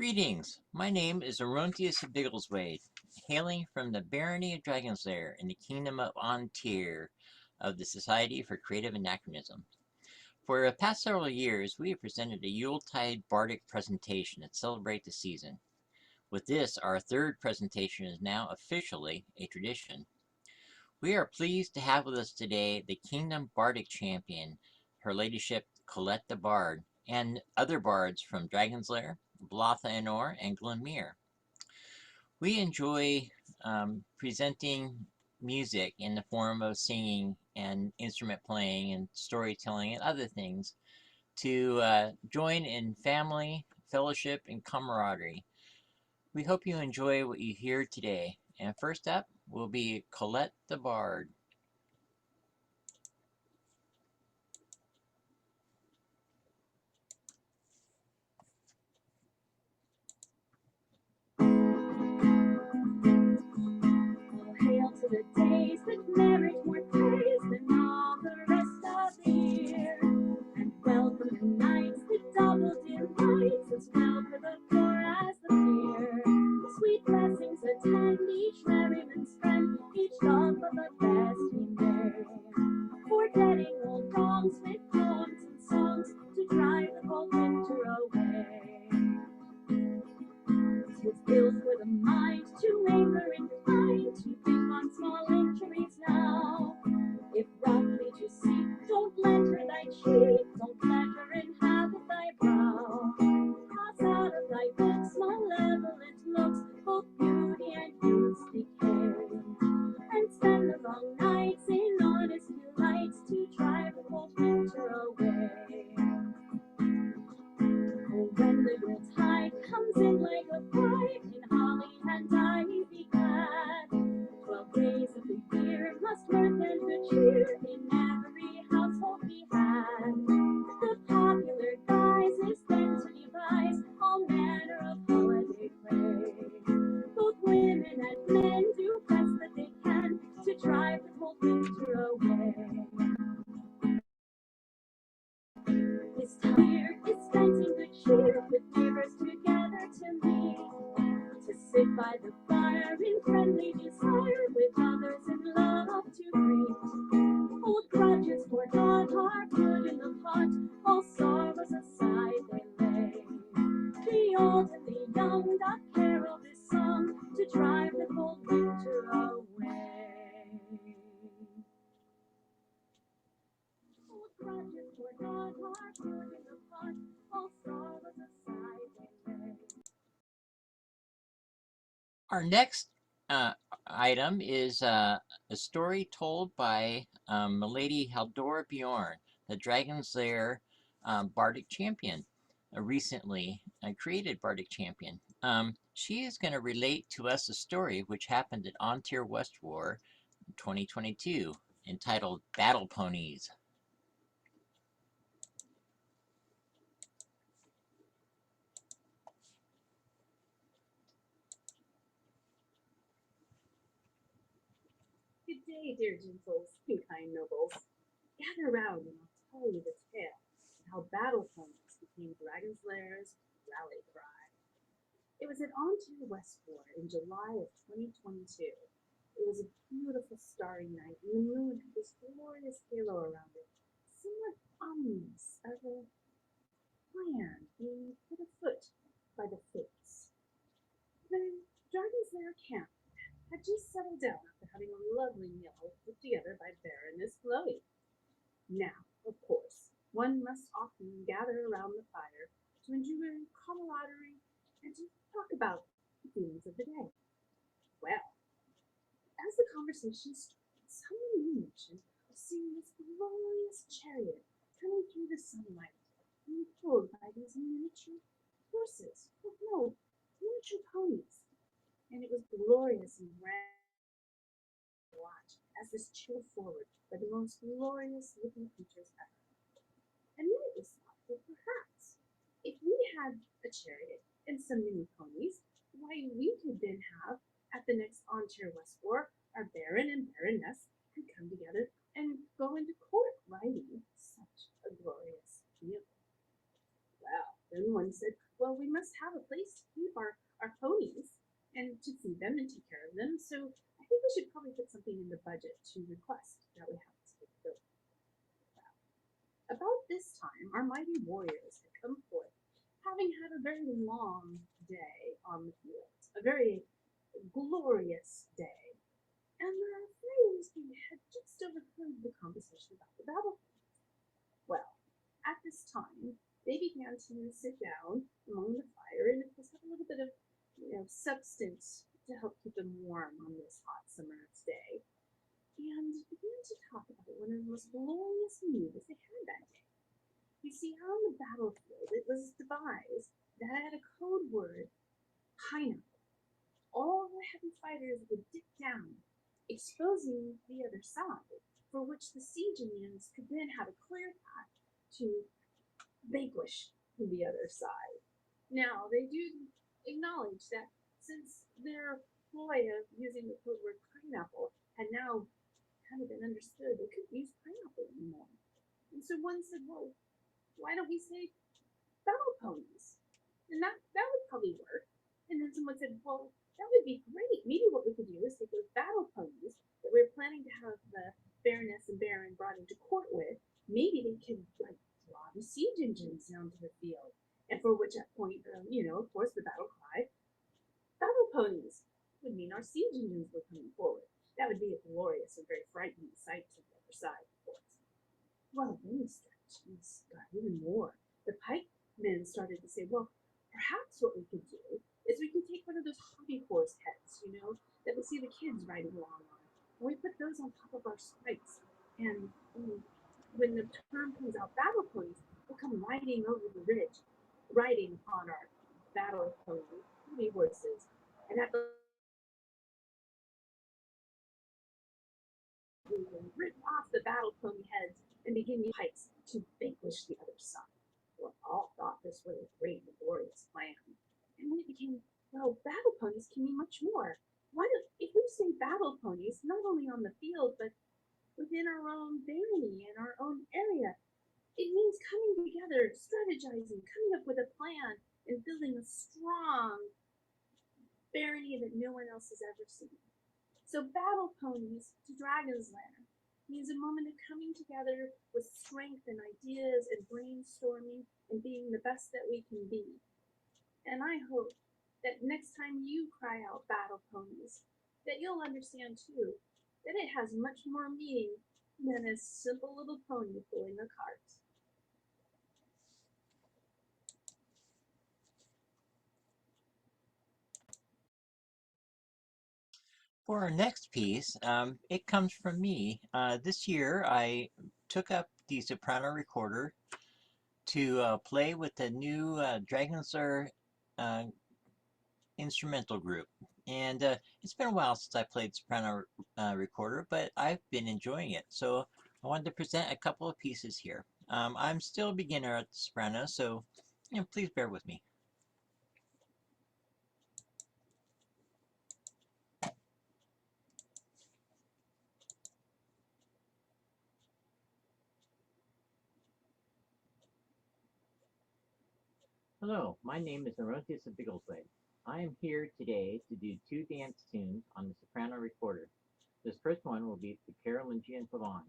Greetings, my name is Orontius of Biggleswade, hailing from the Barony of Dragon's Lair in the Kingdom of AnTirrable of the Society for Creative Anachronism. For the past several years, we have presented a YuleTide Bardic presentation to celebrate the season. With this, our third presentation is now officially a tradition. We are pleased to have with us today the Kingdom Bardic Champion, Her Ladyship Colette the Bard, and other bards from Dragon's Lair, Blatha Enor, and Glenmere. We enjoy presenting music in the form of singing and instrument playing and storytelling and other things to join in family, fellowship, and camaraderie. We hope you enjoy what you hear today. And first up will be Colette the Bard. To the days that merit more praise than all the rest of the year, and welcome the nights that double delights as well for the poor as the fear. Sweet blessings attend each merryman's friend, each love of the best he may, forgetting old wrongs with poems and songs to drive the cold winter away. 'Tis ill for the mind to waver inclined to think on small injuries now. If roughly to seek, don't let her thy cheek, don't let her inhabit thy brow. Cross out of thy books malevolent looks, both beauty and youth's decay, and spend the long nights in honest delights to drive the cold winter away. Oh, when the YuleTide comes in like a bride, in holly and ivy be glad. 12 days of the year must mirth and good cheer in every household be had. The popular guise is then to devise all manner of holiday play. Both women and men do best that they can to drive the cold winter away. This time here is spent in good cheer, with neighbors together to meet, to sit by the fire in friendly desire, with others in love to greet. Old grudges forgot are put in the pot, all sorrows aside they lay. The old and the young doth carol this song to drive the cold winter away. Old grudges forgot are put in the pot, all sorrows aside they lay. Our next item is a story told by Milady Haldora Bjorn, the Dragon's Lair Bardic Champion, a recently created Bardic Champion. She is going to relate to us a story which happened at AnTirrable West War 2022, entitled Battle Ponies. Good day, dear gentles and kind nobles. Gather round and I'll tell you the tale of how battle ponies became Dragon's Lair's rally cry. It was at AnTirrable West War in July of 2022. It was a beautiful starry night, and the moon had this glorious halo around it, somewhat ominous of a plan being put afoot by the fates. The Dragon's Lair camp had just settled down after having a lovely meal put together by Baroness Chloe. Now, of course, one must often gather around the fire to enjoy camaraderie and to talk about the feelings of the day. Well, as the conversation started, someone mentioned of seeing this glorious chariot coming through the sunlight, being pulled by these miniature horses, miniature ponies. And it was glorious and grand to watch as this chilled forward by the most glorious looking creatures ever. And then it was thought that perhaps, if we had a chariot and some mini ponies, why we could then have, at the next AnTirrable West War, our Baron and Baroness could come together and go into court riding such a glorious vehicle. Well, then one said, well, we must have a place to keep our ponies and to feed them and take care of them. So I think we should probably put something in the budget to request that we have this capability. About this time, our mighty warriors had come forth, having had a very long day on the field, a very glorious day, and their friends had just overheard the conversation about the battle. Well, at this time, they began to sit down among the fire and, of course, have a little bit of substance to help keep them warm on this hot summer's day, and began to talk about one of the most glorious meals they had that day. You see, on the battlefield, it was devised that it had a code word, pineapple. All the heavy fighters would dip down, exposing the other side, for which the siege Indians could then have a clear path to vanquish the other side. Now, they do acknowledge that since their ploy of using the code word pineapple had now kind of been understood, they couldn't use pineapple anymore. And so one said, well, why don't we say battle ponies? And that would probably work. And then someone said, well, that would be great. Maybe what we could do is take those battle ponies that we're planning to have the Baroness and Baron brought into court with. Maybe they could draw the siege engines down to the field. And for which at point, of course, the battle cry, battle ponies, would mean our siege engines were coming forward. That would be a glorious and very frightening sight to the other side, of course. Well, then the strategies got even more. The pikemen started to say, well, perhaps what we could do is we could take one of those hobby horse heads, that we see the kids riding along on, and we put those on top of our spikes. And when the term comes out, battle ponies will come riding over the ridge, riding on our battle pony horses. And at the we will rip off the battle pony heads and begin the pikes to vanquish the other side. Well, all thought this was a great and glorious plan. And then it became, well, battle ponies can mean much more. Why don't, if we say battle ponies, not only on the field, but within our own barony and our own area, it means coming together, strategizing, coming up with a plan, and building a strong barony that no one else has ever seen. So battle ponies to Dragon's Lair means a moment of coming together with strength and ideas and brainstorming and being the best that we can be. And I hope that next time you cry out battle ponies, that you'll understand too that it has much more meaning than a simple little pony pulling a cart. For our next piece, it comes from me. This year, I took up the soprano recorder to play with the new Dragon's Lair uh, instrumental group. And it's been a while since I played soprano recorder, but I've been enjoying it. So I wanted to present a couple of pieces here. I'm still a beginner at the soprano, so please bear with me. Hello, my name is Erodius of Biggleswade. I am here today to do two dance tunes on the soprano recorder. This first one will be the Carolingian Pavane.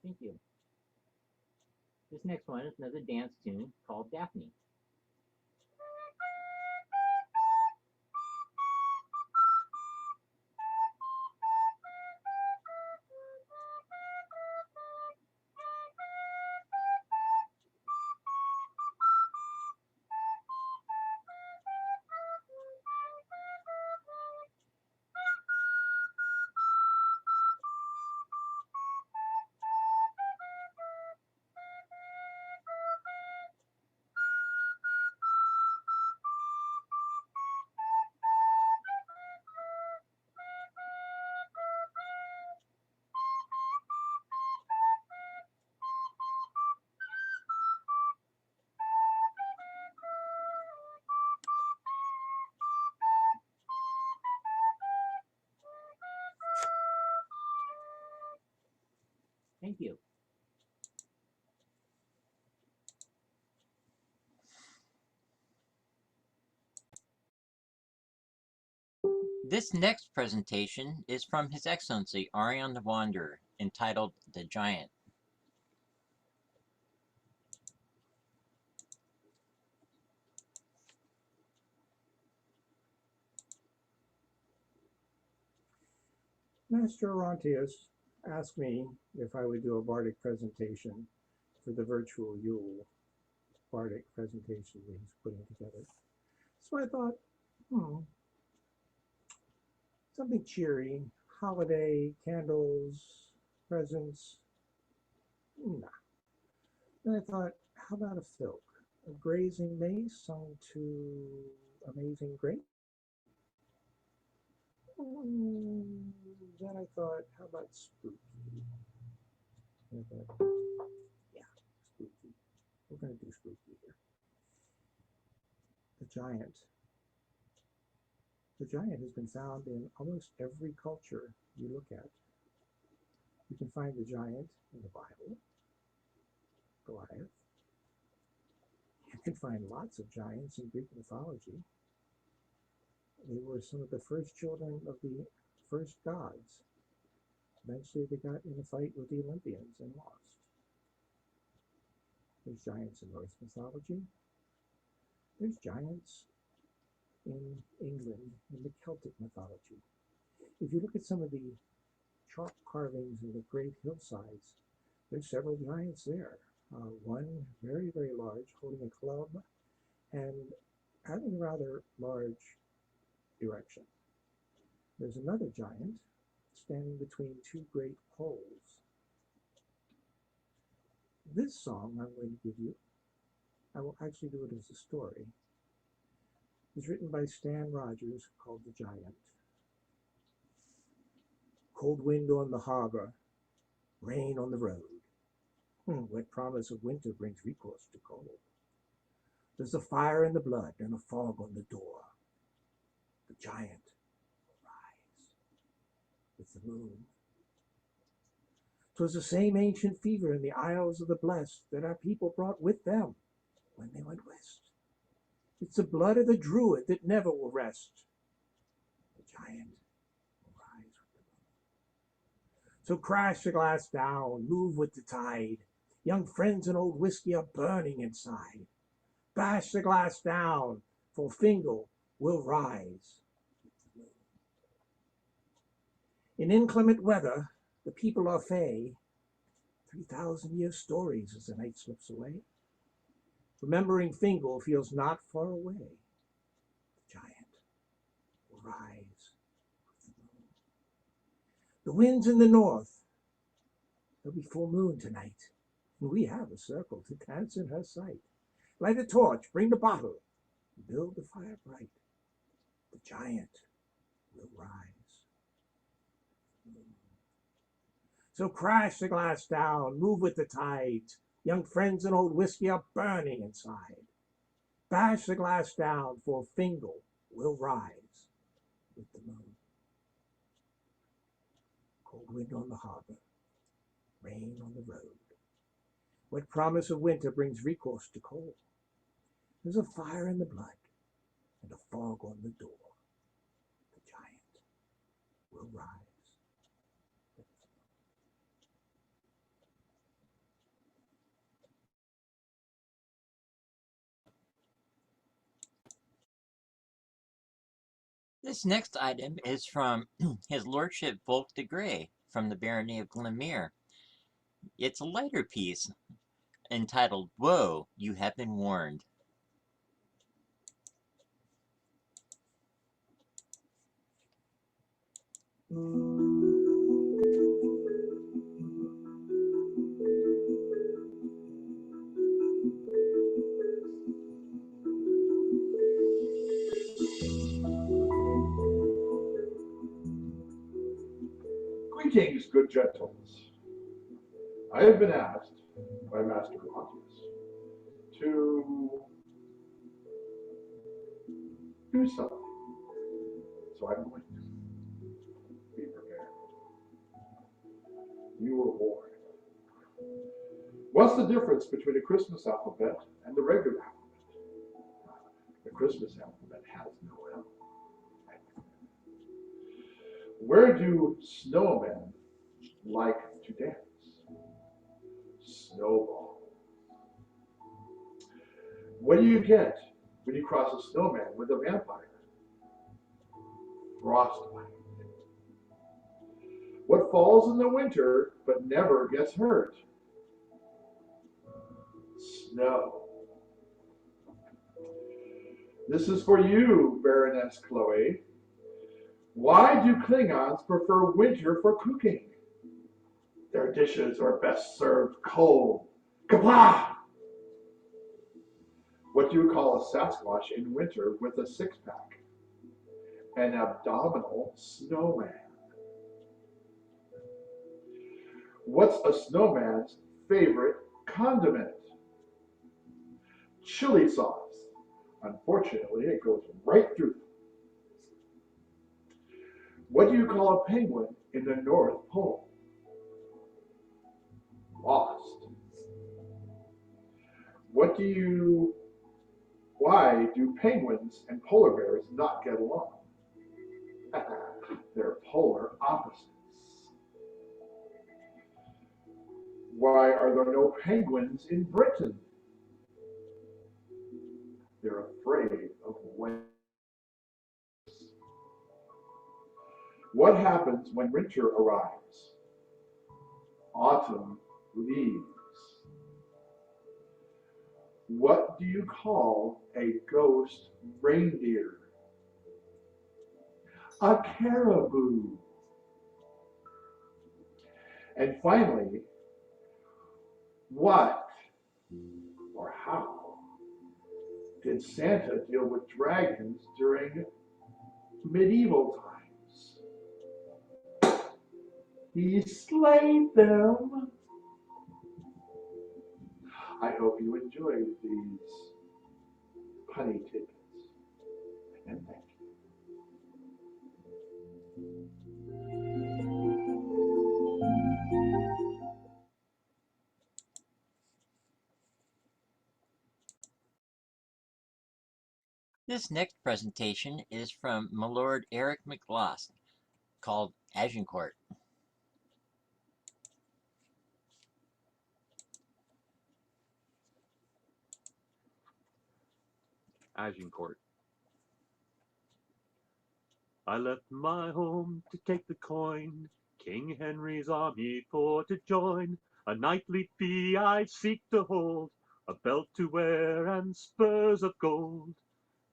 Thank you. This next one is another dance tune called Daphne. Thank you. This next presentation is from His Excellency Arion the Wanderer, entitled The Giant. Master Orontius asked me if I would do a Bardic presentation for the virtual Yule Bardic presentation that he's putting together. So I thought, something cheery, holiday, candles, presents. Nah. Then I thought, how about a filk? A grazing mace sung to amazing grace? Then I thought, how about spooky? And I thought, yeah, spooky. We're going to do spooky here. The giant. The giant has been found in almost every culture you look at. You can find the giant in the Bible, Goliath. You can find lots of giants in Greek mythology. They were some of the first children of the first gods. Eventually they got in a fight with the Olympians and lost. There's giants in Norse mythology. There's giants in England, in the Celtic mythology. If you look at some of the chalk carvings in the great hillsides, there's several giants there. One very, very large, holding a club and having a rather large erection. There's another giant standing between two great poles. This song I'm going to give you, I will actually do it as a story. It's written by Stan Rogers, called The Giant. Cold wind on the harbor, rain on the road. Wet promise of winter brings recourse to cold. There's a fire in the blood and a fog on the door. The giant will rise with the moon. 'Twas the same ancient fever in the Isles of the Blest that our people brought with them when they went west. It's the blood of the druid that never will rest. The giant will rise with the moon. So crash the glass down, move with the tide. Young friends and old whiskey are burning inside. Bash the glass down, for Fingal will rise with the moon. In inclement weather, the people are fey. 3,000-year stories as the night slips away. Remembering Fingal feels not far away. The giant will rise with the moon. The wind's in the north. There'll be full moon tonight, and we have a circle to dance in her sight. Light a torch, bring the bottle, build the fire bright. The giant will rise. So crash the glass down, move with the tides. Young friends and old whiskey are burning inside. Bash the glass down, for Fingal will rise with the moon. Cold wind on the harbor, rain on the road. What promise of winter brings recourse to cold? There's a fire in the blood and a fog on the door. The giant will rise. This next item is from His Lordship Volk de Grey from the Barony of Glenmere. It's a lighter piece entitled, Whoa, You Have Been Warned. Greetings, good gentles. I have been asked by Master Launtius to do something, so I'm going to be prepared. You were warned. What's the difference between a Christmas alphabet and the regular alphabet? The Christmas alphabet has no L. Where do snowmen like to dance? Snowball. What do you get when you cross a snowman with a vampire? Frostbite. What falls in the winter but never gets hurt? Snow. This is for you, Baroness Chloe. Why do Klingons prefer winter for cooking? Their dishes are best served cold. Kapla! What do you call a Sasquatch in winter with a six-pack? An abdominal snowman. What's a snowman's favorite condiment? Chili sauce. Unfortunately, it goes right through them. What do you call a penguin in the North Pole? Lost. Why do penguins and polar bears not get along? They're polar opposites. Why are there no penguins in Britain? They're afraid of whales. What happens when winter arrives? Autumn leaves. What do you call a ghost reindeer? A caribou. And finally, what or how did Santa deal with dragons during medieval times? He slayed them. I hope you enjoyed these punny tidbits, and thank you. This next presentation is from my Lord Eric McLoss, called Agincourt. Agincourt. I left my home to take the coin, King Henry's army for to join. A knightly fee I seek to hold, a belt to wear and spurs of gold.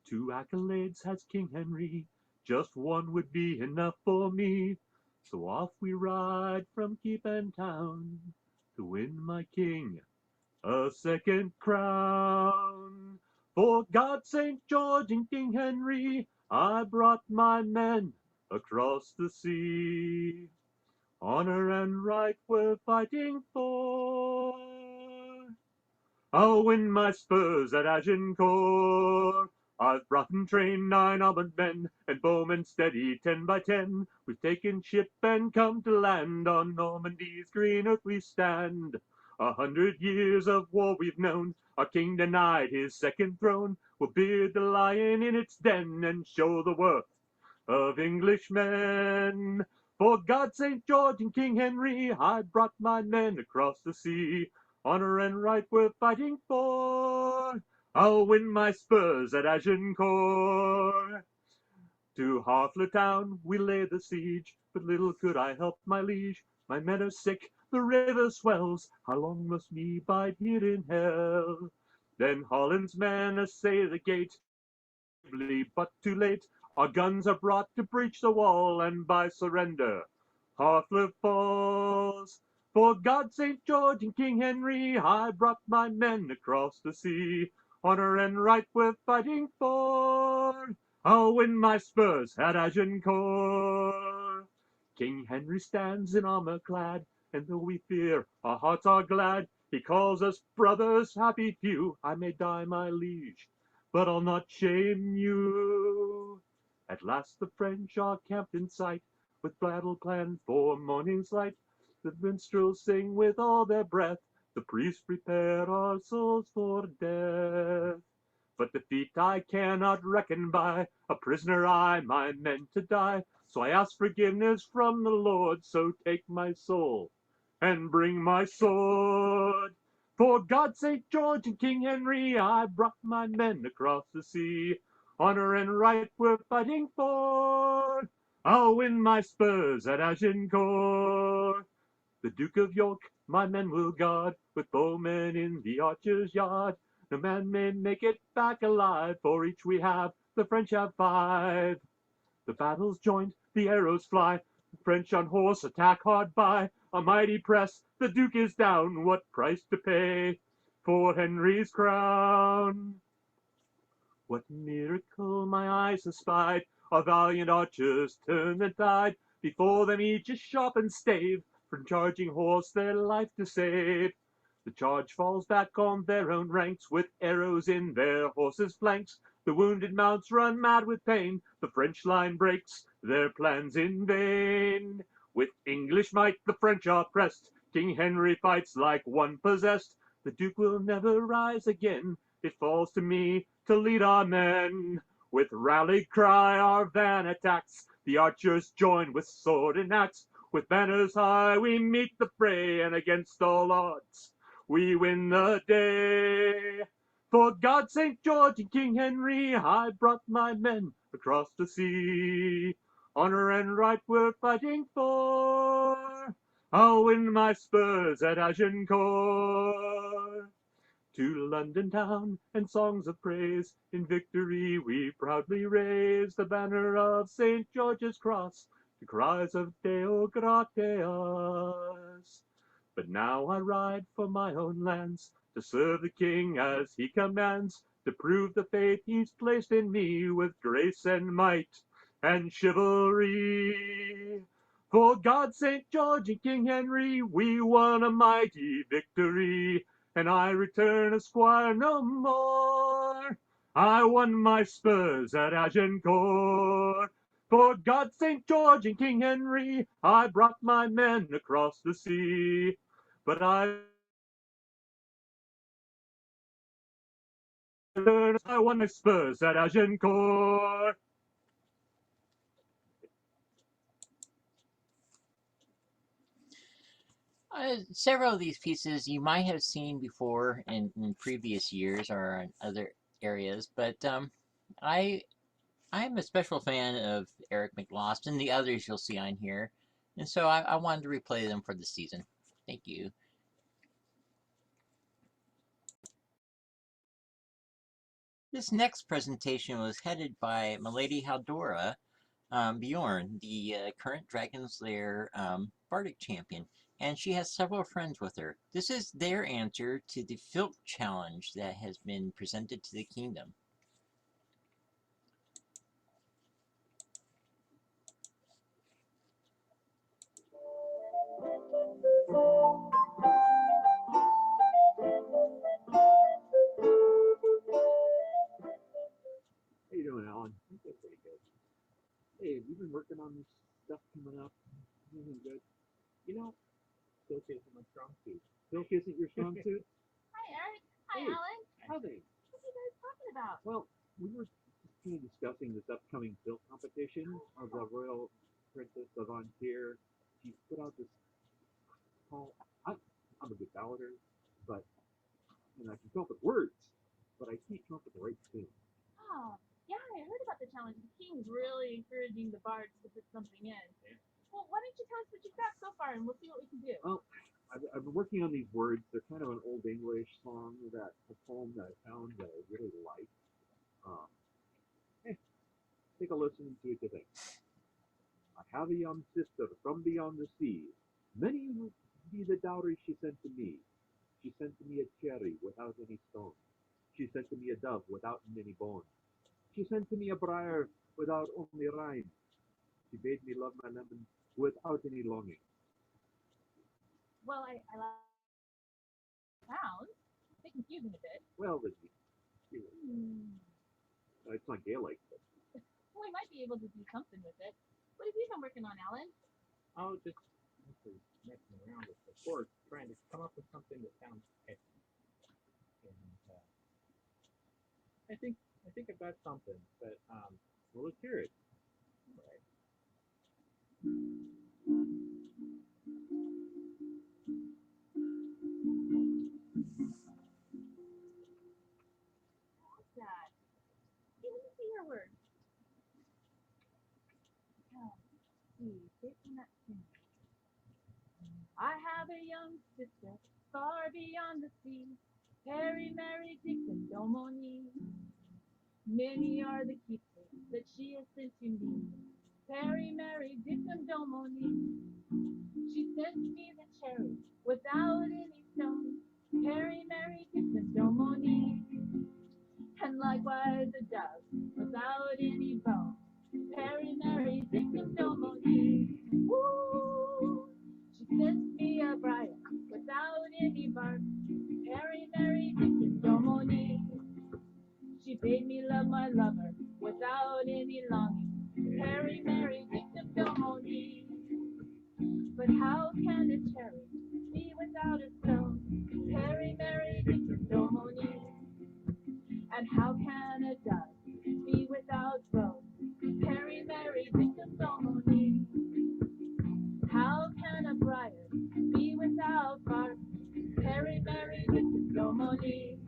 2 accolades has King Henry, just one would be enough for me. So off we ride from keep and town, to win my king a second crown. For God, St. George, and King Henry, I brought my men across the sea. Honor and right we're fighting for. I'll win my spurs at Agincourt. I've brought and trained 9 armed men, and bowmen steady 10 by 10. We've taken ship and come to land, on Normandy's green earth we stand. 100 years of war we've known, our king denied his second throne. We'll beard the lion in its den, and show the worth of Englishmen. For God, St. George, and King Henry, I brought my men across the sea. Honor and right we're fighting for. I'll win my spurs at Agincourt. To Harflew town we laid the siege, but little could I help my liege. My men are sick, the river swells, how long must we bide here in hell? Then Holland's men essay the gate, but too late. Our guns are brought to breach the wall, and by surrender Harflew falls. For God, St. George, and King Henry, I brought my men across the sea. Honor and right we're fighting for. I'll win my spurs at Agincourt. King Henry stands in armor clad, and though we fear, our hearts are glad. He calls us brothers, happy few. I may die, my liege, but I'll not shame you. At last the French are camped in sight, with battle planned for morning's light. The minstrels sing with all their breath, the priests prepare our souls for death. But defeat I cannot reckon by, a prisoner I, my men to die. So I ask forgiveness from the Lord, so take my soul and bring my sword. For God, St. George, and King Henry, I brought my men across the sea. Honor and right we're fighting for. I'll win my spurs at Agincourt. The Duke of York my men will guard, with bowmen in the archer's yard. No man may make it back alive, for each we have, the French have 5. The battle's joined, the arrows fly, the French on horse attack hard by. A mighty press, the Duke is down, what price to pay for Henry's crown? What miracle my eyes have spied, our valiant archers turn the tide. Before them each a sharpened stave, from charging horse their life to save. The charge falls back on their own ranks, with arrows in their horses' flanks. The wounded mounts run mad with pain, the French line breaks, their plans in vain. With English might the French are pressed, King Henry fights like one possessed. The Duke will never rise again, it falls to me to lead our men. With rally cry our van attacks, the archers join with sword and axe. With banners high we meet the fray, and against all odds we win the day. For God, St. George, and King Henry, I brought my men across the sea. Honor and right we're fighting for. I'll win my spurs at Agincourt. To London town and songs of praise, in victory we proudly raise the banner of St. George's cross, to cries of Deo gratias. But now I ride for my own lands, to serve the king as he commands, to prove the faith he's placed in me with grace and might and chivalry. For God, St. George, and King Henry, we won a mighty victory, and I return a squire no more. I won my spurs at Agincourt. For God, St. George, and King Henry, I brought my men across the sea. But I won my spurs at Agincourt. Several of these pieces you might have seen before in previous years or in other areas, but I'm a special fan of Eric McLaust and the others you'll see on here, and so I wanted to replay them for the season. Thank you. This next presentation was headed by Milady Haldora Bjorn, the current Dragon's Lair Bardic champion, and she has several friends with her. This is their answer to the Filk challenge that has been presented to the kingdom. How you doing, Alan? I'm doing pretty good. Hey, have you been working on this stuff coming up? Anything good? You know, Silk isn't my strong suit. Silk isn't your strong suit? Hi, Eric. Hi, Hey. Alan. How they? What are you guys talking about? Well, we were just kind of discussing this upcoming silk competition of the Royal Princess of AnTirrable. She put out this call. I'm a good ballader, but and I can come up with words, but I can't come up with the right tune. Oh, Yeah, I heard about the challenge. The king's really encouraging the bards to put something in. Yeah. Well, why don't you tell us what you've got so far, and we'll see what we can do. Well, I've been working on these words. They're kind of an old English song, a poem that I found that I really like. Hey, take a listen and see what you think. I have a young sister from beyond the sea. Many would be the dowry she sent to me. She sent to me a cherry without any stone. She sent to me a dove without any bone. She sent to me a briar without only rind. She bade me love my lemon without any longing. Well, I like sounds. It's a bit confusing a bit. Well, it's not Gaelic, but Well, we might be able to do something with it. What have you been working on, Alan? I'll just messing around with the chords, trying to come up with something that sounds catchy. And I think I've got something, but well, let's hear it. right. What's that? Hey, let me see your words. Oh, see, this one that's singing. I have a young sister far beyond the sea. Harry, Mary, Dick, and Domoni. Many are the keepsakes that she has sent to me. Harry, Mary, Dick, and Domoni. She sent me the cherry without any stone. Harry, Mary, Dick, and Domoni. And likewise a dove without any bone. Harry, Mary, Dick, and Domoni. Woo! She sent me a briar without any bark. Harry, Mary, Dick, and Domoni. She bade me love my lover without any longing. Harry, Mary, Dick, and Domoni. But how can a cherry be without a stone? Harry, Mary, Dick, and Domoni. And how can a dove be without bones? Harry, Mary, Dick, and Domoni. How can a briar be without bark? Harry, Mary, Dick, and Domoni.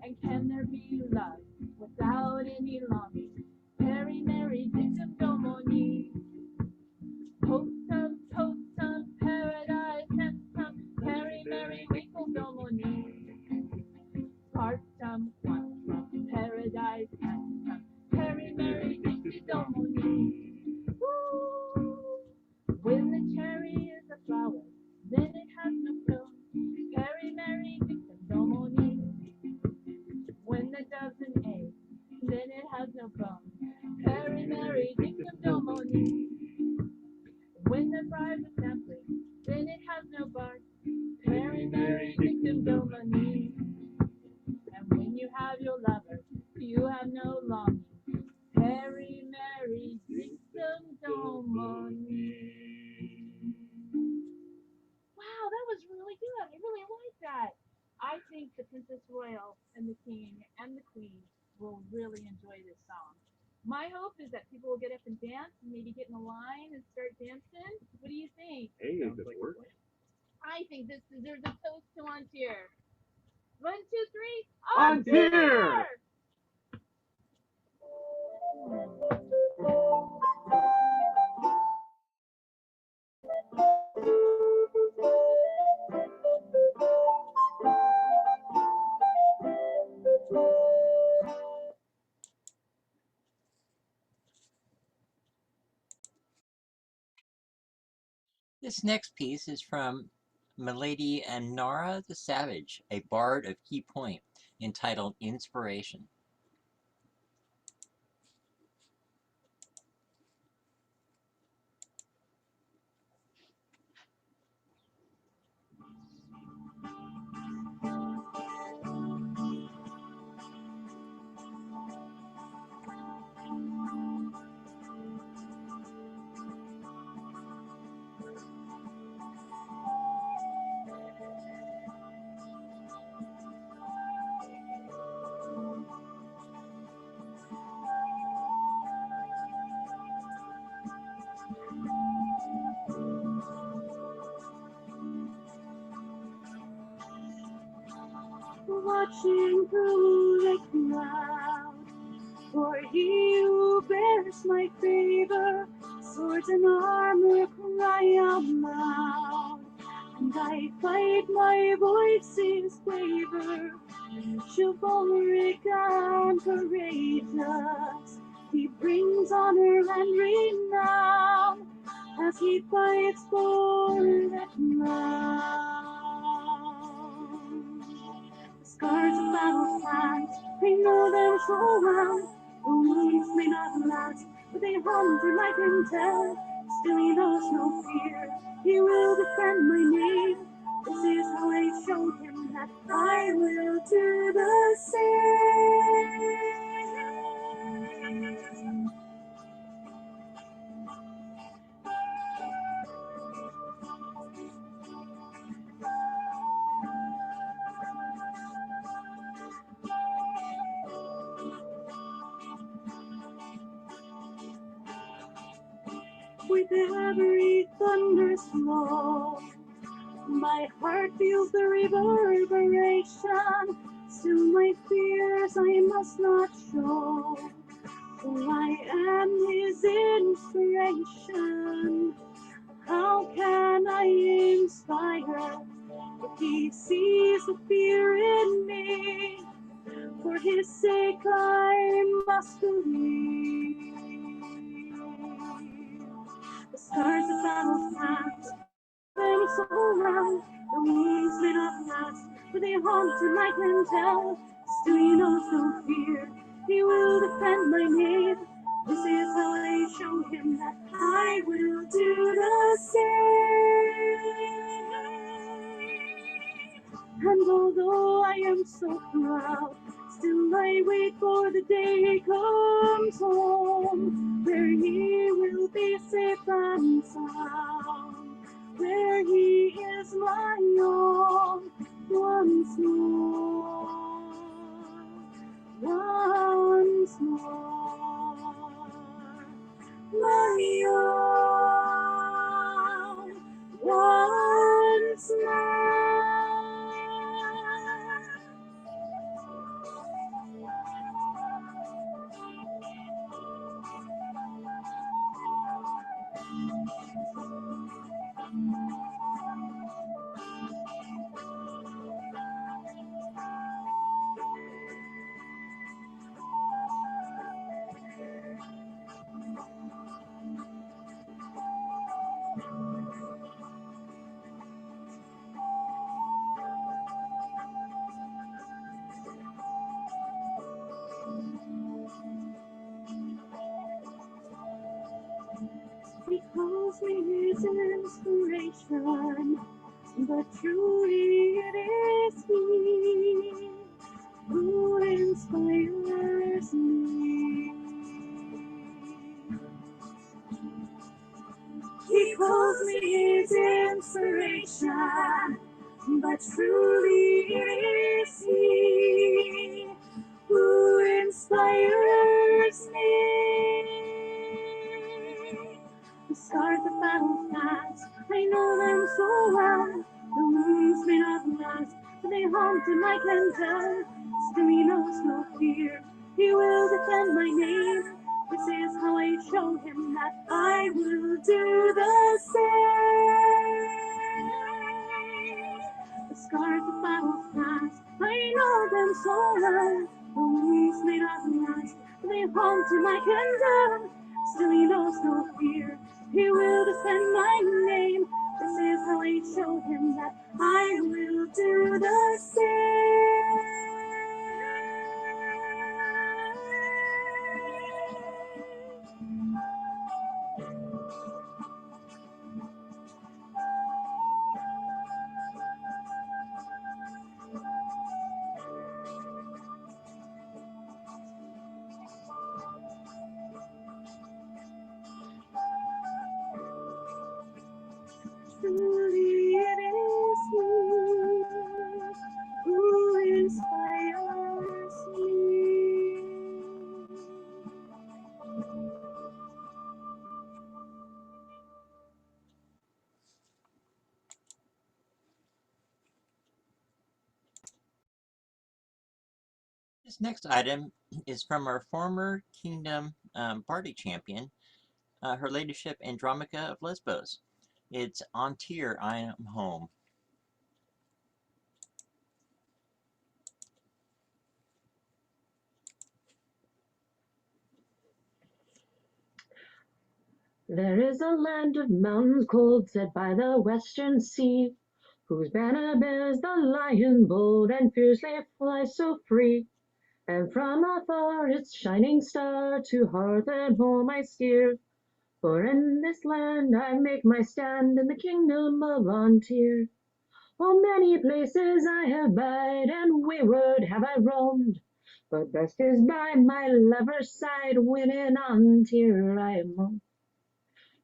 And can there be love without any longing? Harry, Mary, Dick, and Domoni. Totem, totem, paradise, handsome, Harry, Mary, Winkle, Domoni. Partum, quantum, paradise, handsome, Harry, Mary, Dick, and Domoni. Woo! When the cherry is a flower, then it has no stone. Harry, Mary, Dick, and Domoni. When the dove's an egg, then it has no bone. Harry, Mary, Dick, and Domoni. When the bride's a sapling, then it has no bark. Harry, Mary, Dick, and Domoni. And when you have your lover, you have no longing. Harry, Mary, Dick, and Domoni. Wow, that was really good. I really like that. I think the Princess Royal and the King and the Queen will really enjoy this song. My hope is that people will get up and dance and maybe get in a line and start dancing. What do you think? Hey, Sounds good like work. I think this deserves a toast to AnTirrable. 1, 2, 3. AnTirrable! This next piece is from Milady and Nara the Savage, a bard of Key Point, entitled Inspiration. Watching through the clouds, For he who bears my favor, swords and armor cry out loud. And I fight, my voice is braver, chivalric and courageous. He brings honor and renown as he fights for the crown. The scars of battle plans, I know them so well. The wounds may not last, but they haunt him, I can tell. Still he knows no fear, he will defend my name. This is how I show him that I will do the same. With every thunder's flow, my heart feels the reverberation. Still my fears I must not show, for I am his inspiration. How can I inspire if he sees the fear in me? For his sake I must believe. The scars of battle past, them so well. The wounds may not last, but they haunt him, I can tell. Still he knows no fear, he will defend my name. This is how I show him that I will do the same. And although I am so proud, still I wait for the day he comes home, where he will be safe and sound, where he is my own once more, once more, my own once more. He calls me his inspiration, but truly it is he who inspires me. He calls me his inspiration, but truly it is he who inspires me. The scars of battle past, I know them so well. The wounds may not last, but they haunt him, I can tell. Still he knows no fear, he will defend my name. This is how I show him that I will do the same. The scars of battle past, I know them so well. The wounds may not last, but they haunt him, I can tell. Still he knows no fear, he will defend my name. This is how I show him that I will do the same. Truly it is he who inspires me. This next item is from our former kingdom Bardic champion, her ladyship Andromaca of Lesbos. It's on tier, I am home. There is a land of mountains cold set by the western sea, whose banner bears the lion bold and fiercely flies so free. And from afar its shining star to hearth and home I steer. For in this land I make my stand in the kingdom of AnTirrable. Oh, many places I have bide, and wayward have I roamed, but best is by my lover's side when in AnTirrable I am home.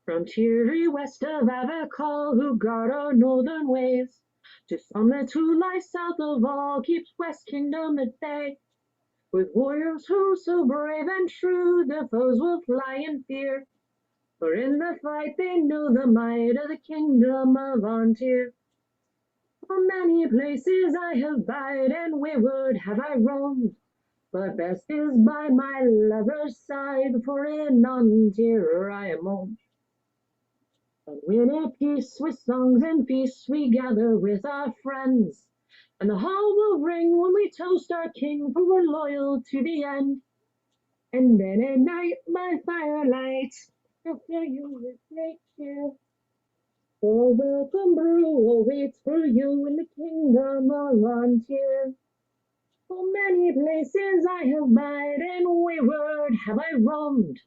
From Tirry west of Avacall, who guard our northern ways, to summit who lie south of all, keeps West Kingdom at bay. With warriors who so brave and true, their foes will fly in fear, for in the fight they know the might of the kingdom of AnTirrable. For many places I have bide, and wayward have I roamed, but best is by my lover's side, for in AnTirrable I am home. And when at peace with songs and feasts we gather with our friends, and the hall will ring when we toast our king, for we're loyal to the end. And then at night by firelight I'll fill you with great cheer, for welcome brew awaits for you in the kingdom of AnTirrable. For many places I have bide, and wayward have I roamed,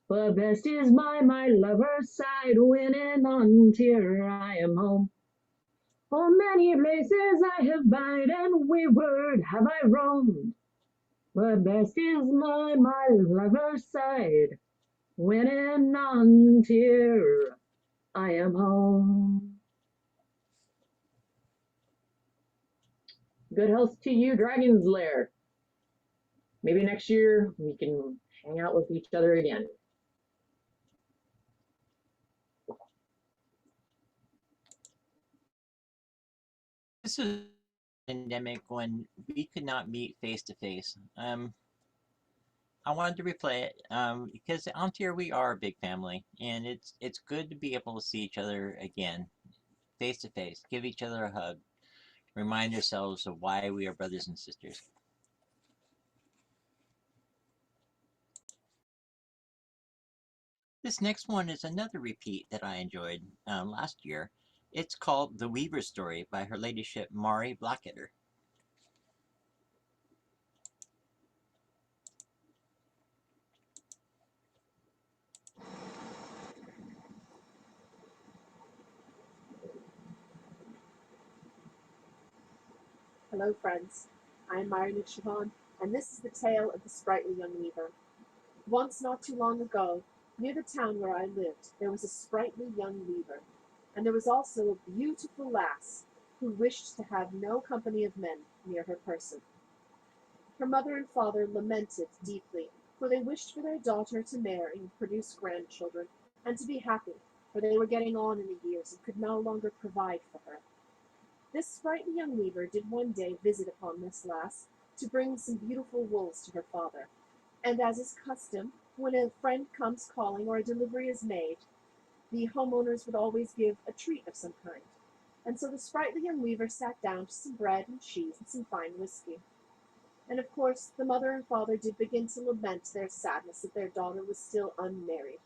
but best is by my lover's side when in AnTirrable I am home. For many places I have bide, and wayward have I roamed, but best is by my lover's side when in AnTirrable I am home. Good health to you, Dragon's Lair. Maybe next year we can hang out with each other again. This is a pandemic when we could not meet face to face. I wanted to replay it because on tier we are a big family, and it's good to be able to see each other again, face to face, give each other a hug, remind ourselves of why we are brothers and sisters. This next one is another repeat that I enjoyed last year. It's called The Weaver Story by Her Ladyship Mari Blackadder. Hello, friends. I am Myron Siobhan, and this is the tale of the sprightly young weaver. Once, not too long ago, near the town where I lived, there was a sprightly young weaver, and there was also a beautiful lass who wished to have no company of men near her person. Her mother and father lamented deeply, for they wished for their daughter to marry and produce grandchildren, and to be happy, for they were getting on in the years and could no longer provide for her. This sprightly young weaver did one day visit upon this lass to bring some beautiful wools to her father, and as is custom, when a friend comes calling or a delivery is made, the homeowners would always give a treat of some kind. And so the sprightly young weaver sat down to some bread and cheese and some fine whiskey. And of course the mother and father did begin to lament their sadness that their daughter was still unmarried.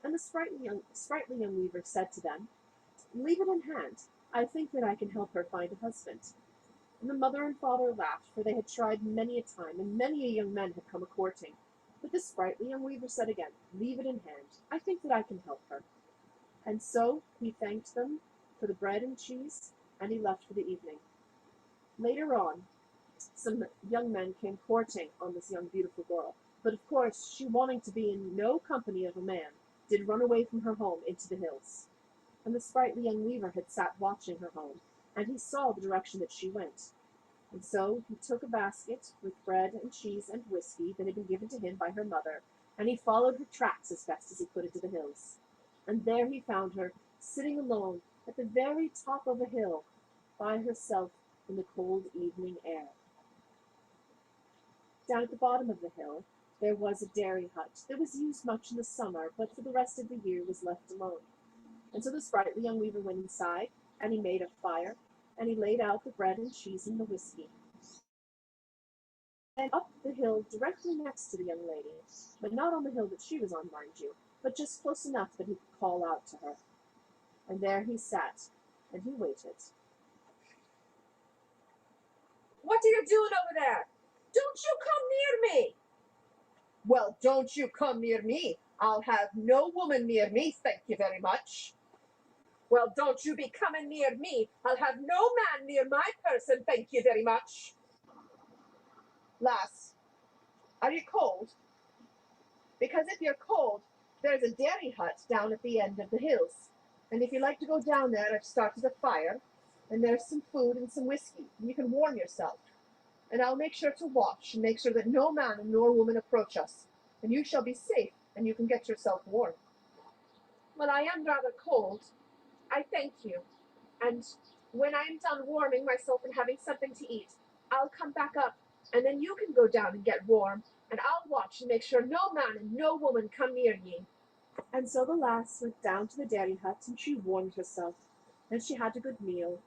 And the sprightly young weaver said to them, "Leave it in hand. I think that I can help her find a husband." And the mother and father laughed, for they had tried many a time, and many a young man had come a courting. But the sprightly young weaver said again, "Leave it in hand. I think that I can help her." And so he thanked them for the bread and cheese, and he left for the evening. Later on, some young men came courting on this young beautiful girl, but of course she, wanting to be in no company of a man, did run away from her home into the hills. And the sprightly young weaver had sat watching her home, and he saw the direction that she went. And so he took a basket with bread and cheese and whiskey that had been given to him by her mother, and he followed her tracks as best as he could into the hills. And there he found her, sitting alone at the very top of a hill, by herself in the cold evening air. Down at the bottom of the hill, there was a dairy hut that was used much in the summer, but for the rest of the year was left alone. And so the sprightly young weaver went inside, and he made a fire, and he laid out the bread and cheese and the whiskey. And up the hill directly next to the young lady, but not on the hill that she was on, mind you, but just close enough that he could call out to her. And there he sat, and he waited. What are you doing over there? Don't you come near me. Well, don't you come near me. I'll have no woman near me, thank you very much. Well, don't you be coming near me. I'll have no man near my person, thank you very much. Lass, are you cold? Because if you're cold, there's a dairy hut down at the end of the hills. And if you like to go down there, I've started a fire, and there's some food and some whiskey, and you can warm yourself. And I'll make sure to watch and make sure that no man nor woman approach us, and you shall be safe, and you can get yourself warm. Well, I am rather cold. I thank you. And when I'm done warming myself and having something to eat, I'll come back up, and then you can go down and get warm, and I'll watch and make sure no man and no woman come near ye. And so the lass went down to the dairy hut, and she warmed herself, and she had a good meal.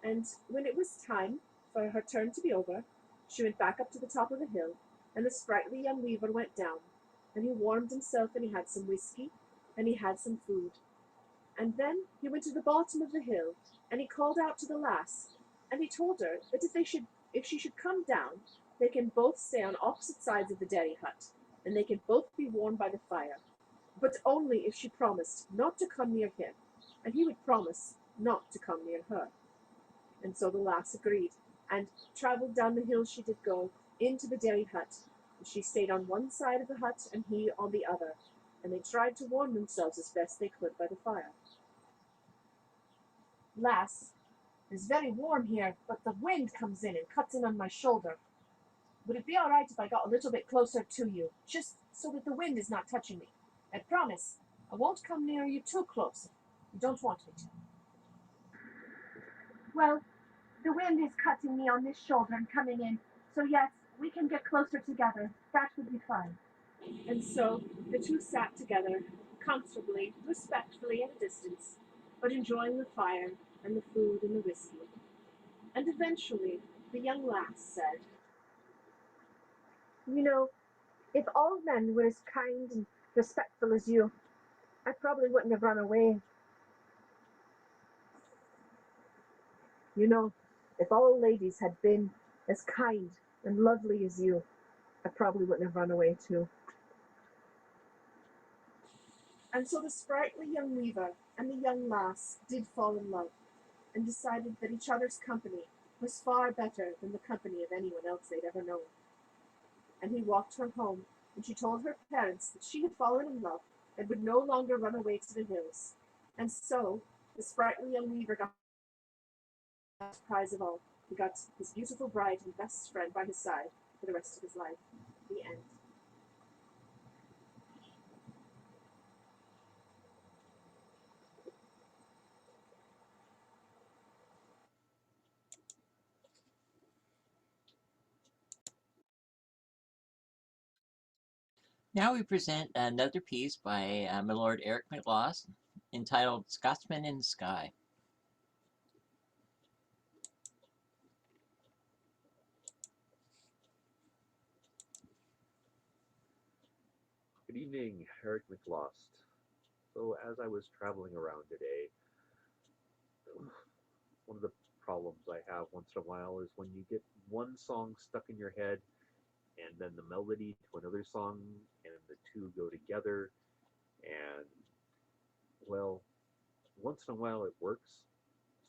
And when it was time for her turn to be over, she went back up to the top of the hill, and the sprightly young weaver went down, and he warmed himself, and he had some whiskey, and he had some food. And then he went to the bottom of the hill, and he called out to the lass, and he told her that if she should come down, they can both stay on opposite sides of the dairy hut, and they can both be warmed by the fire, but only if she promised not to come near him, and he would promise not to come near her. And so the lass agreed, and travelled down the hill she did go, into the dairy hut, and she stayed on one side of the hut, and he on the other, and they tried to warm themselves as best they could by the fire. Lass, it's very warm here, but the wind comes in and cuts in on my shoulder. Would it be all right if I got a little bit closer to you, just so that the wind is not touching me? I promise I won't come near you too close. You don't want me to. Well, the wind is cutting me on this shoulder and coming in, so yes, we can get closer together. That would be fine. And so the two sat together, comfortably, respectfully at a distance, but enjoying the fire and the food and the whiskey. And eventually the young lass said, You know, if all men were as kind and respectful as you, I probably wouldn't have run away. You know, if all ladies had been as kind and lovely as you, I probably wouldn't have run away too. And so the sprightly young weaver and the young lass did fall in love, and decided that each other's company was far better than the company of anyone else they'd ever known. And he walked her home, and she told her parents that she had fallen in love and would no longer run away to the hills. And so the sprightly young weaver got the best prize of all. He got his beautiful bride and best friend by his side for the rest of his life. The end. Now we present another piece by my Lord Eric McLaws entitled Scotsman in the Sky. Good evening, Eric McLost. So as I was traveling around today, one of the problems I have once in a while is when you get one song stuck in your head and then the melody to another song and the two go together, and well, once in a while it works,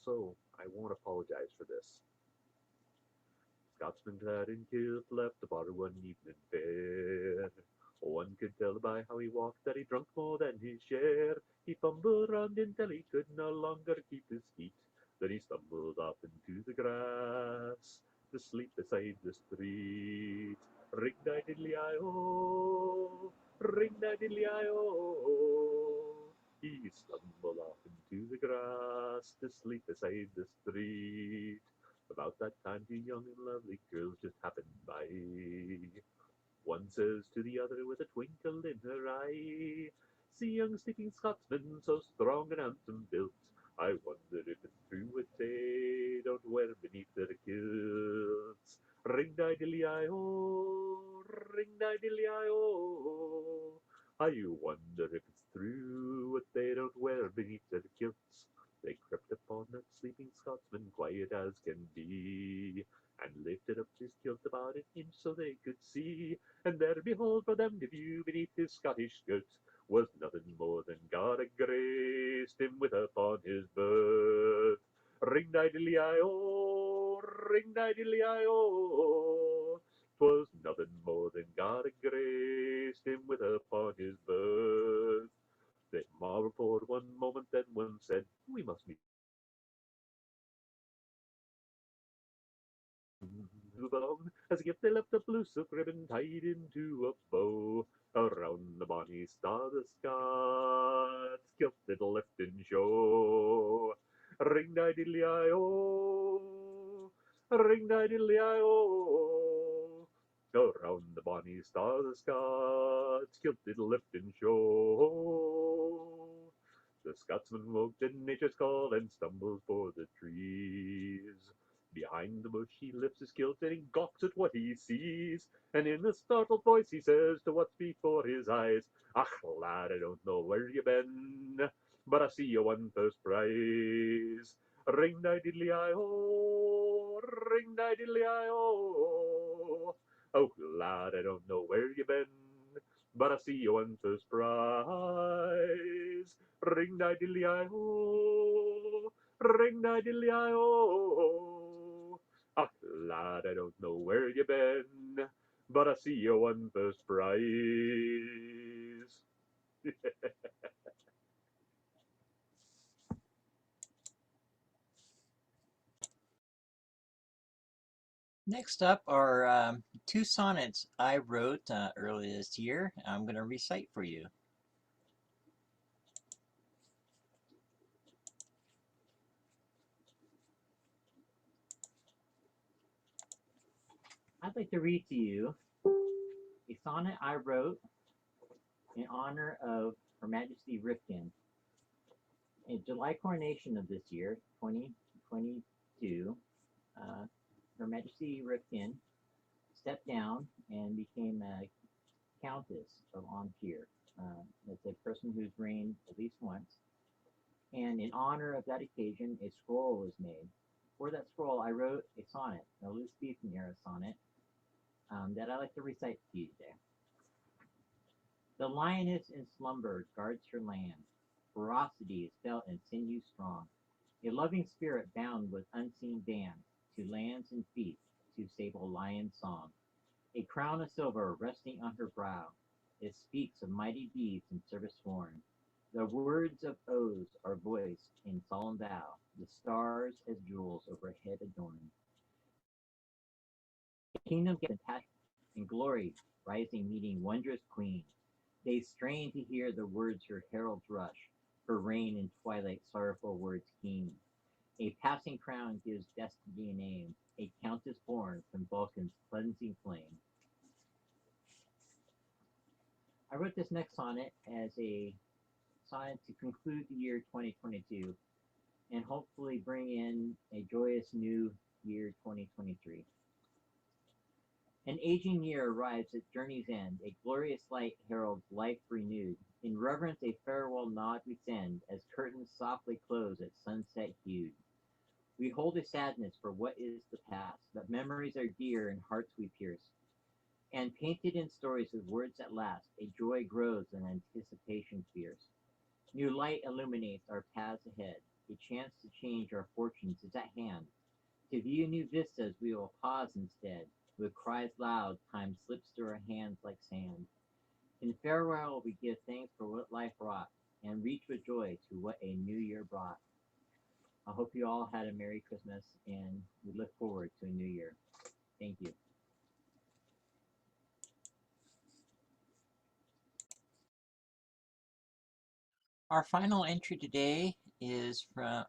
so I won't apologize for this. Scotsman clad in kilt left the bar one evening fair. One could tell by how he walked that he drunk more than his share. He fumbled round until he could no longer keep his feet. Then he stumbled off into the grass to sleep beside the street. Ring-di-diddly-i-o, ring-di-diddly-i-o. He stumbled off into the grass to sleep beside the street. About that time, two young and lovely girls just happened by. One says to the other with a twinkle in her eye, "See, young sleeping Scotsman, so strong and handsome built, I wonder if it's true what they don't wear beneath their kilts. Ring-di-dilly-i-o, ring-di-dilly-i-o. I wonder if it's true what they don't wear beneath their kilts." They crept upon that sleeping Scotsman, quiet as can be, and lifted up his kilt about an inch so they could see. And there, behold, for them to view beneath his Scottish skirt was nothing more than God had graced him with upon his birth. Ring-di-dilly-i-o, ring-di-dilly-i-o. 'Twas nothing more than God had graced him with upon his birth. They marveled for one moment, then one said, "We must meet move along." As a gift they left a blue silk ribbon tied into a bow around the bonny star the Scots kilt little left in show. Ring-di-diddly-i-o, ring-di-diddly-i-o. Around the bonny star the Scots kilt little left in show. The Scotsman woke to nature's call and stumbles for the trees. Behind the bush he lifts his kilt and he gawks at what he sees. And in a startled voice he says to what's before his eyes, "Ach, lad, I don't know where you been, but I see you won first prize. Ring-di-diddly-i-o, ring-di-diddly-i-o. Oh, lad, I don't know where you been, but I see you won first prize. Ring-di-diddly-i-o, ring-di-diddly-i-o. Ah, lad, I don't know where you been, but I see you won first prize." Next up are two sonnets I wrote earlier this year. I'm going to recite for you. I'd like to read to you a sonnet I wrote in honor of Her Majesty Rifkin. In July coronation of this year, 2022, Her Majesty Rifkin stepped down and became a Countess of AnTirrable. That's a person who's reigned at least once. And in honor of that occasion, a scroll was made. For that scroll, I wrote a sonnet, a Elizabethan era sonnet, that I like to recite to you today. The lioness in slumber guards her land. Ferocity is felt in sinew strong. A loving spirit bound with unseen bands to lands and feet, to Sable lion song. A crown of silver resting on her brow, it speaks of mighty deeds and service sworn. The words of oaths are voiced in solemn vow, the stars as jewels overhead adorn. A kingdom gets passion and glory, rising meeting wondrous queen. They strain to hear the words her heralds rush, her reign in twilight sorrowful words keen. A passing crown gives destiny a name, a countess born from Vulcan's cleansing flame. I wrote this next sonnet as a sonnet to conclude the year 2022 and hopefully bring in a joyous new year 2023. An aging year arrives at journey's end, a glorious light heralds life renewed. In reverence a farewell nod we send, as curtains softly close at sunset hued. We hold a sadness for what is the past, but memories are dear and hearts we pierce. And painted in stories with words that last, a joy grows and anticipation fierce. New light illuminates our paths ahead. A chance to change our fortunes is at hand. To view new vistas we will pause instead. With cries loud, time slips through our hands like sand. In farewell we give thanks for what life wrought, and reach with joy to what a new year brought. I hope you all had a Merry Christmas, and we look forward to a new year. Thank you. Our final entry today is from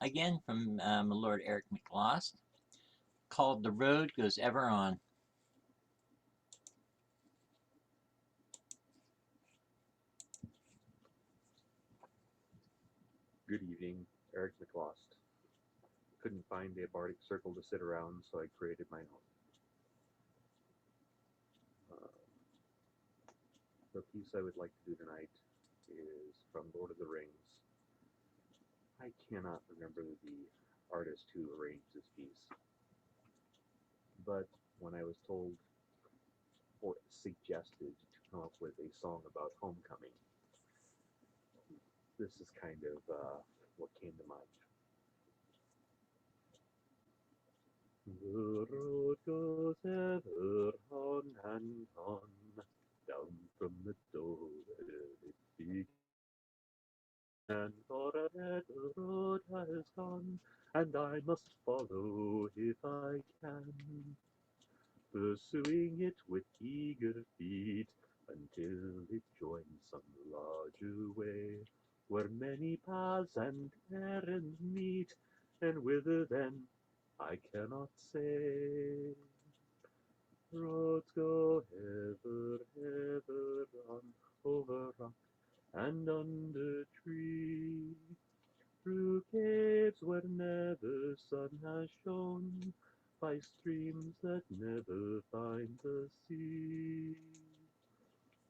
Lord Eric McLost, called The Road Goes Ever On. Good evening, Eric McLost. Couldn't find a bardic circle to sit around, so I created my own. The piece I would like to do tonight is from Lord of the Rings. I cannot remember the artist who arranged this piece, but when I was told or suggested to come up with a song about homecoming, this is kind of what came to mind. The road goes ever on and on, down from the door where it began. And far ahead the road has gone, and I must follow if I can, pursuing it with eager feet until it joins some larger way, where many paths and errands meet, and whither then I cannot say. Roads go ever, ever on, over rock and under tree, through caves where never sun has shone, by streams that never find the sea,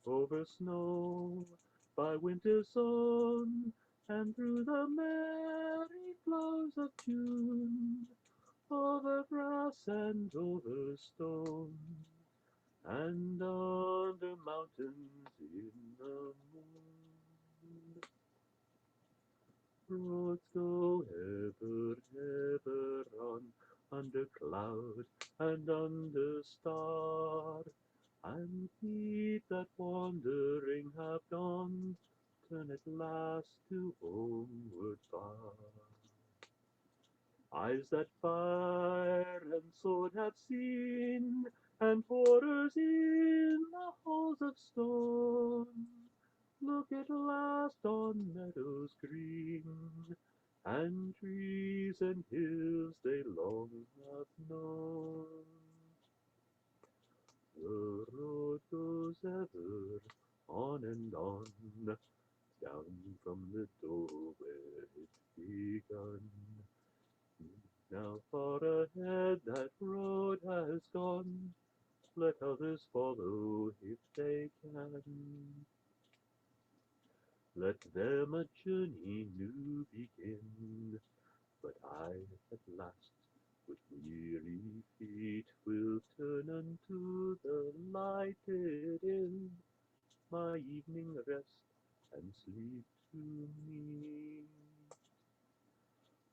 over snow, by winter's zone, and through the merry flowers of June, over grass and over stone, and under mountains in the moon. Roads go ever, ever on, under cloud and under star, and feet that wandering have gone, turn at last to homeward bound. Eyes that fire and sword have seen, and horrors in the halls of stone, look at last on meadows green, and trees and hills they long have known. The road goes ever on and on, down from the door where it begun. Now far ahead that road has gone, let others follow if they can. Let them a journey new begin, but I at last with weary feet will turn unto the lighted inn, my evening rest and sleep to me.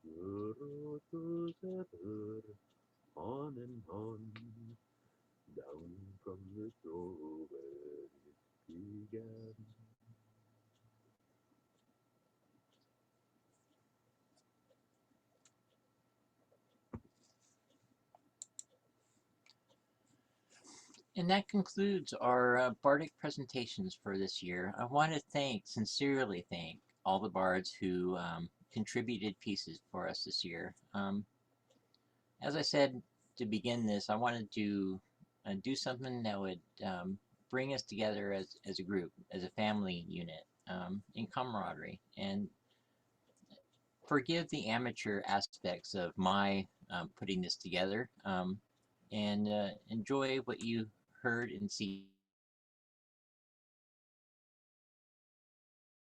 The road goes ever on and on, down from the door where it began. And that concludes our Bardic presentations for this year. I want to sincerely thank all the bards who contributed pieces for us this year. As I said to begin this, I wanted to do something that would bring us together as a group, as a family unit, in camaraderie, and forgive the amateur aspects of my putting this together, and enjoy what you heard and see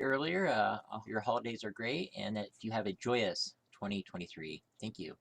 earlier. Your holidays are great, and that you have a joyous 2023. Thank you.